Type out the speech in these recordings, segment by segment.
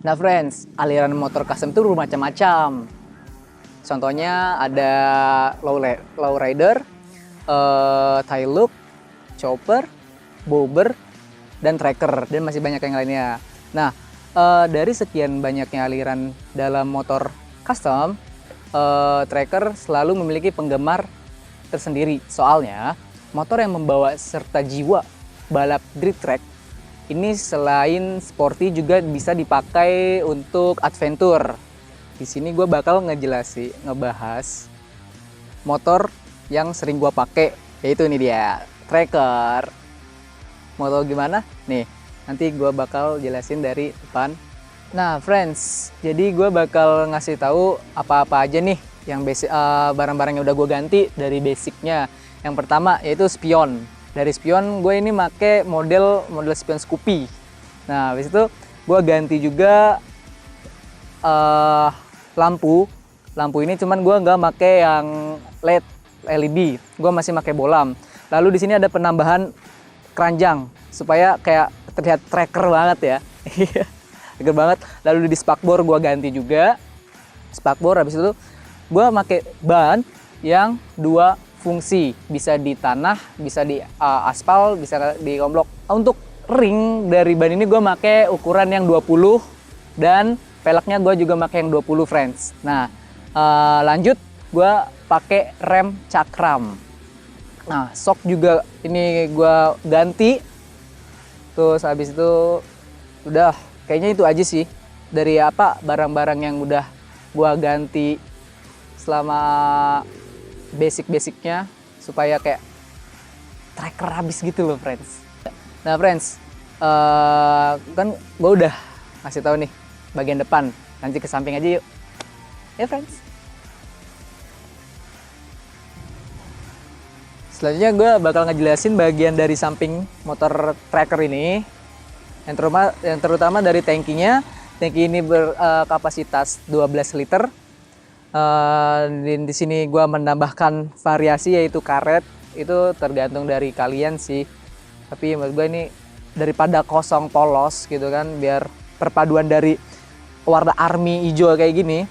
Nah friends, aliran motor custom itu macam-macam. Contohnya ada lowrider, tail loop, chopper, bobber, dan tracker, dan masih banyak yang lainnya. Nah, dari sekian banyaknya aliran dalam motor custom, tracker selalu memiliki penggemar tersendiri. Soalnya, motor yang membawa serta jiwa balap dirt track ini selain sporty juga bisa dipakai untuk adventure. Di sini gue bakal ngebahas motor yang sering gue pakai, yaitu ini dia, tracker. Mau tau gimana? Nih, nanti gue bakal jelasin dari depan. Nah, friends, jadi gue bakal ngasih tahu apa-apa aja nih yang basic, barang-barang yang udah gue ganti dari basicnya. Yang pertama yaitu spion. Dari spion gue ini make model spion Scoopy. Nah, habis itu gue ganti juga lampu. Lampu ini cuman gue nggak make yang LED, gue masih make bolam. Lalu di sini ada penambahan keranjang supaya kayak terlihat tracker banget ya. Tracker banget. Lalu di spakbor gue ganti juga. Spakbor habis itu gue make ban yang dua fungsi, bisa di tanah, bisa di aspal, bisa di komplok. Untuk ring dari ban ini gue make ukuran yang 20 dan peleknya gue juga make yang 20 friends. Nah, lanjut gue pakai rem cakram. Nah, shock juga ini gue ganti. Terus habis itu udah kayaknya itu aja sih dari barang-barang yang udah gue ganti selama basic-basicnya supaya kayak tracker habis gitu loh friends. Nah friends, kan gue udah ngasih tahu nih bagian depan, nanti ke samping aja yuk ya friends. Selanjutnya gue bakal ngejelasin bagian dari samping motor tracker ini, yang terutama dari tangkinya. Tangki ini berkapasitas 12 liter. Di sini gue menambahkan variasi yaitu karet, itu tergantung dari kalian sih. Tapi menurut gue ini daripada kosong polos gitu kan, biar perpaduan dari warna army hijau kayak gini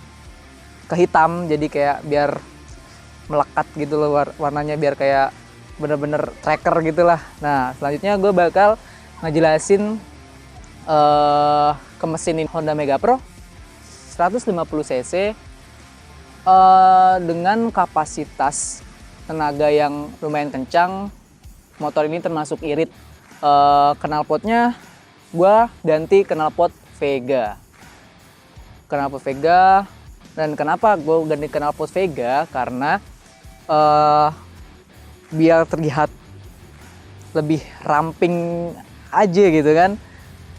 ke hitam, jadi kayak biar melekat gitu loh warnanya, biar kayak bener-bener tracker gitulah. Nah selanjutnya gue bakal ngejelasin ke mesin ini, Honda Mega Pro 150 cc dengan kapasitas tenaga yang lumayan kencang. Motor ini termasuk irit. Knalpotnya gue ganti knalpot Vega. Dan kenapa gue ganti knalpot Vega? Karena biar terlihat lebih ramping aja gitu kan,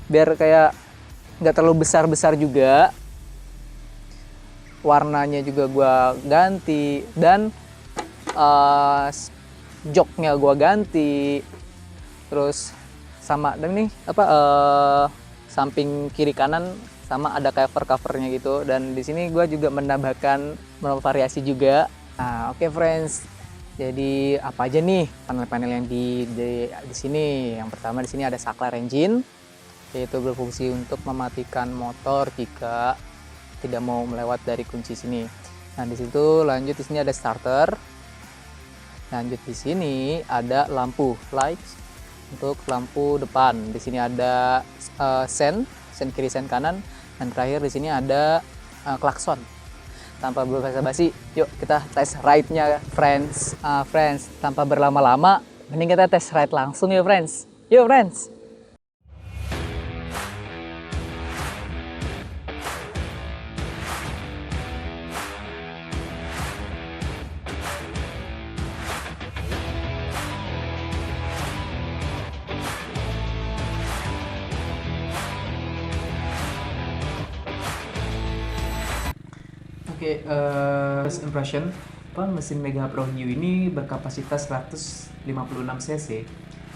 biar kayak nggak terlalu besar-besar juga. Warnanya juga gue ganti, dan joknya gue ganti. Terus sama dan nih samping kiri kanan sama ada covernya gitu, dan di sini gue juga menambahkan variasi juga. Nah oke friends, jadi apa aja nih panel-panel yang di sini? Yang pertama di sini ada saklar engine, yaitu berfungsi untuk mematikan motor jika tidak mau melewat dari kunci sini. Nah di situ lanjut di sini ada starter. Lanjut di sini ada lampu lights untuk lampu depan. Di sini ada sen kiri, sen kanan, dan terakhir di sini ada klakson. Tanpa berbasa-basi, yuk kita test ride-nya friends. Friends, tanpa berlama-lama, mending kita test ride langsung ya friends. Yuk friends. Oke, first impression, mesin Mega Pro New ini berkapasitas 156 cc.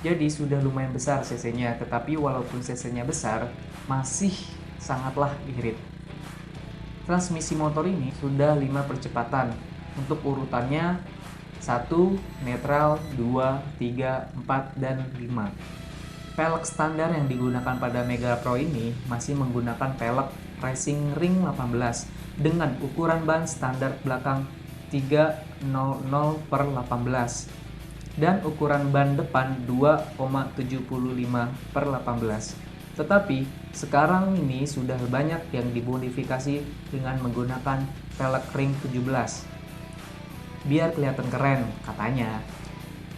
Jadi sudah lumayan besar cc-nya, tetapi walaupun cc-nya besar, masih sangatlah irit. Transmisi motor ini sudah 5 percepatan. Untuk urutannya 1, netral, 2, 3, 4, dan 5. Pelek standar yang digunakan pada Mega Pro ini masih menggunakan pelek Racing Ring 18 dengan ukuran ban standar belakang 300 per 18 dan ukuran ban depan 2,75 per 18. Tetapi sekarang ini sudah banyak yang dimodifikasi dengan menggunakan pelek ring 17 biar kelihatan keren katanya.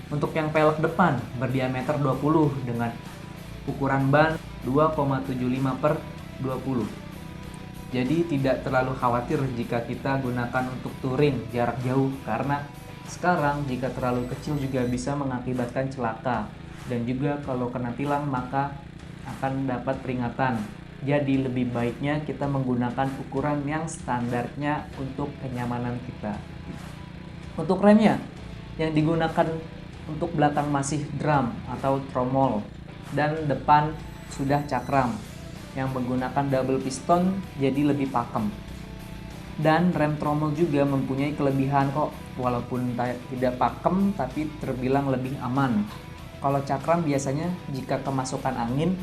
Untuk yang pelek depan berdiameter 20 dengan ukuran ban 2,75 per 20. Jadi tidak terlalu khawatir jika kita gunakan untuk touring jarak jauh, karena sekarang jika terlalu kecil juga bisa mengakibatkan celaka, dan juga kalau kena tilang maka akan dapat peringatan. Jadi lebih baiknya kita menggunakan ukuran yang standarnya untuk kenyamanan kita. Untuk remnya yang digunakan untuk belakang masih drum atau tromol dan depan sudah cakram yang menggunakan double piston, jadi lebih pakem. Dan rem tromol juga mempunyai kelebihan kok, walaupun tidak pakem tapi terbilang lebih aman. Kalau cakram biasanya jika kemasukan angin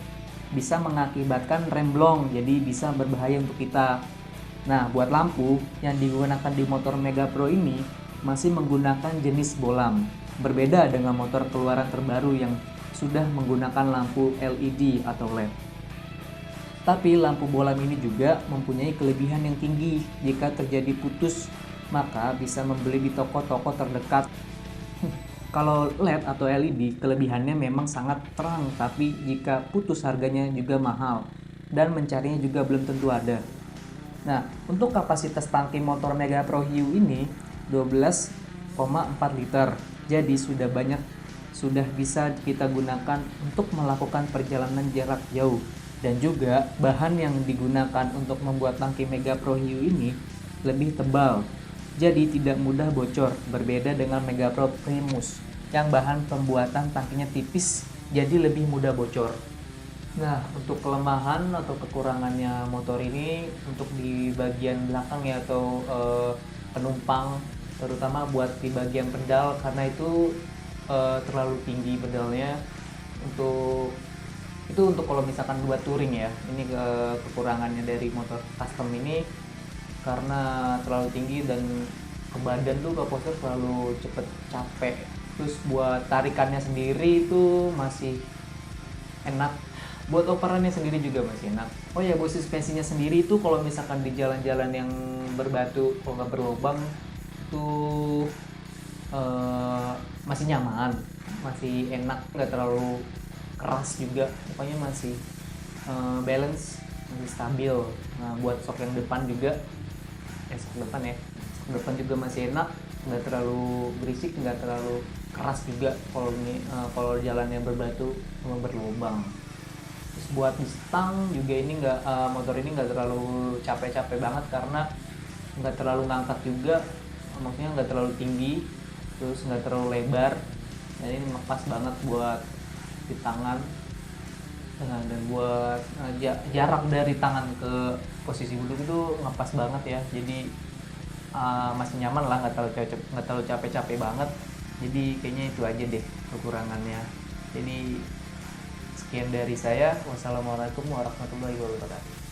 bisa mengakibatkan rem blong, jadi bisa berbahaya untuk kita. Nah, buat lampu yang digunakan di motor Mega Pro ini masih menggunakan jenis bolam. Berbeda dengan motor keluaran terbaru yang sudah menggunakan lampu LED atau LED. Tapi lampu bolam ini juga mempunyai kelebihan yang tinggi. Jika terjadi putus, maka bisa membeli di toko-toko terdekat. Kalau LED atau LED, kelebihannya memang sangat terang, tapi jika putus harganya juga mahal dan mencarinya juga belum tentu ada. Nah, untuk kapasitas tangki motor Mega Pro Hiu ini 12,4 liter. Jadi sudah bisa kita gunakan untuk melakukan perjalanan jarak jauh. Dan juga bahan yang digunakan untuk membuat tangki Mega Pro Hiu ini lebih tebal, jadi tidak mudah bocor, berbeda dengan Mega Pro Primus yang bahan pembuatan tangkinya tipis, jadi lebih mudah bocor. Nah, untuk kelemahan atau kekurangannya motor ini untuk di bagian belakang ya, atau penumpang, terutama buat di bagian pedal, karena itu terlalu tinggi pedalnya. Untuk kalau misalkan buat touring ya, ini kekurangannya dari motor custom ini, karena terlalu tinggi dan ke badan tuh ke postur terlalu cepet capek. Terus buat tarikannya sendiri itu masih enak, buat operannya sendiri juga masih enak. Oh ya, buat suspensinya sendiri itu kalau misalkan di jalan-jalan yang berbatu kalau nggak berlubang itu masih nyaman, masih enak, nggak terlalu keras juga, pokoknya masih balance, masih stabil. Nah, buat sok yang depan juga, sok depan juga masih enak, nggak terlalu berisik, nggak terlalu keras juga kalau jalannya berbatu sama berlubang. Terus buat di stang juga ini motor ini nggak terlalu capek-capek banget, karena nggak terlalu ngangkat juga, maksudnya nggak terlalu tinggi, terus nggak terlalu lebar. Jadi ini pas banget buat di tangan, dan buat jarak dari tangan ke posisi duduk itu ngepas banget ya. Jadi masih nyaman lah, nggak terlalu capek-capek banget. Jadi kayaknya itu aja deh kekurangannya. Jadi sekian dari saya. Wassalamualaikum warahmatullahi wabarakatuh.